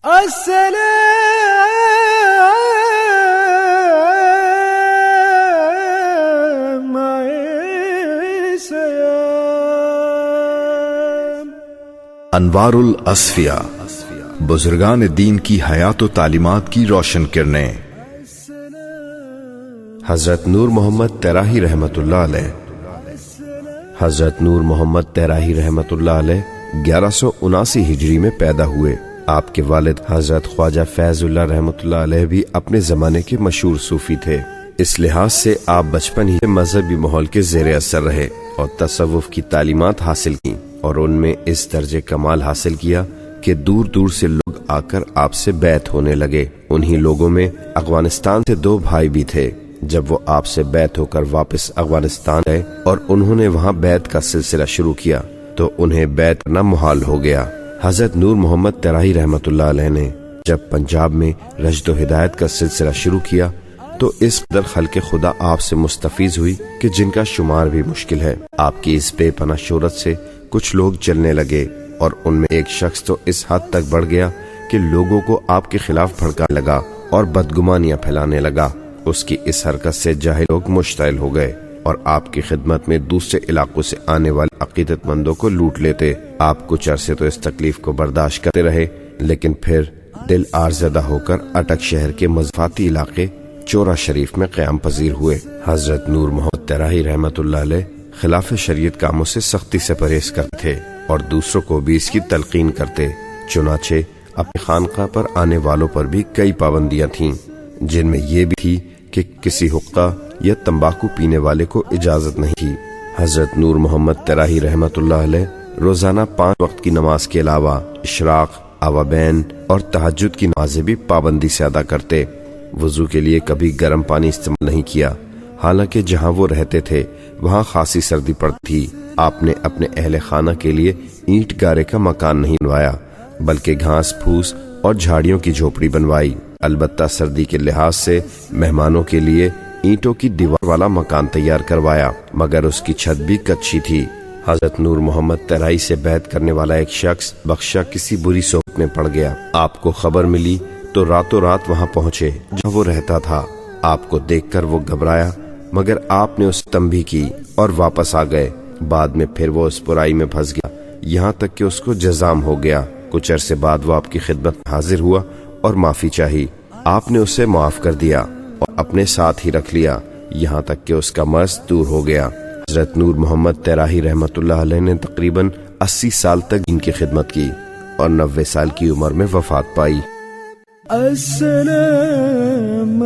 السلام انوار الاصفیاء، بزرگان دین کی حیات و تعلیمات کی روشن کرنیں۔ حضرت نور محمد طیراہی رحمت اللہ علیہ۔ حضرت نور محمد طیراہی رحمت اللہ علیہ 1179 ہجری میں پیدا ہوئے۔ آپ کے والد حضرت خواجہ فیض اللہ رحمت اللہ علیہ بھی اپنے زمانے کے مشہور صوفی تھے۔ اس لحاظ سے آپ بچپن ہی مذہبی ماحول کے زیر اثر رہے اور تصوف کی تعلیمات حاصل کی اور ان میں اس درجے کمال حاصل کیا کہ دور دور سے لوگ آ کر آپ سے بیعت ہونے لگے۔ انہی لوگوں میں افغانستان سے 2 بھائی بھی تھے۔ جب وہ آپ سے بیعت ہو کر واپس افغانستان گئے اور انہوں نے وہاں بیعت کا سلسلہ شروع کیا تو انہیں بیعت کرنا محال ہو گیا۔ حضرت نور محمد طیراہی رحمت اللہ علیہ نے جب پنجاب میں رشد و ہدایت کا سلسلہ شروع کیا تو اس قدر خلق خدا آپ سے مستفیض ہوئی کہ جن کا شمار بھی مشکل ہے۔ آپ کی اس بے پناہ شہرت سے کچھ لوگ جلنے لگے اور ان میں ایک شخص تو اس حد تک بڑھ گیا کہ لوگوں کو آپ کے خلاف بھڑکانے لگا اور بدگمانیاں پھیلانے لگا۔ اس کی اس حرکت سے جاہل لوگ مشتعل ہو گئے اور آپ کی خدمت میں دوسرے علاقوں سے آنے والے عقیدت مندوں کو لوٹ لیتے۔ آپ کچھ عرصے تو اس تکلیف کو برداشت کرتے رہے، لیکن پھر دل آرزدہ ہو کر اٹک شہر کے مضافاتی علاقے چورا شریف میں قیام پذیر ہوئے۔ حضرت نور محمد طیراہی رحمت اللہ علیہ خلاف شریعت کاموں سے سختی سے پرہیز کرتے تھے اور دوسروں کو بھی اس کی تلقین کرتے۔ چنانچہ اپنی خانقاہ پر آنے والوں پر بھی کئی پابندیاں تھیں، جن میں یہ بھی تھی کہ کسی حقہ یا تمباکو پینے والے کو اجازت نہیں تھی۔ حضرت نور محمد طیراہی رحمت اللہ علیہ روزانہ 5 وقت کی نماز کے علاوہ اشراق، آوابین اور تہجد کی نمازیں بھی پابندی سے ادا کرتے۔ وضو کے لیے کبھی گرم پانی استعمال نہیں کیا، حالانکہ جہاں وہ رہتے تھے وہاں خاصی سردی پڑتی تھی۔ آپ نے اپنے اہل خانہ کے لیے اینٹ گارے کا مکان نہیں بنوایا بلکہ گھاس پھوس اور جھاڑیوں کی جھوپڑی بنوائی۔ البتہ سردی کے لحاظ سے مہمانوں کے لیے اینٹوں کی دیوار والا مکان تیار کروایا، مگر اس کی چھت بھی کچی تھی۔ حضرت نور محمد طیراہی سے بیعت کرنے والا ایک شخص بخشا کسی بری صحبت میں پڑ گیا۔ آپ کو خبر ملی تو راتوں رات وہاں پہنچے جہاں وہ رہتا تھا۔ آپ کو دیکھ کر وہ گھبرایا، مگر آپ نے اسے تنبیہ کی اور واپس آ گئے۔ بعد میں پھر وہ اس برائی میں پھنس گیا، یہاں تک کہ اس کو جزام ہو گیا۔ کچھ عرصے بعد وہ آپ کی خدمت میں حاضر ہوا اور معافی چاہی۔ آپ نے اسے معاف کر دیا اور اپنے ساتھ ہی رکھ لیا، یہاں تک کہ اس کا مرض دور ہو گیا۔ حضرت نور محمد طیراہی رحمت اللہ علیہ نے تقریباً 80 سال تک ان کی خدمت کی اور 90 سال کی عمر میں وفات پائی۔ السلام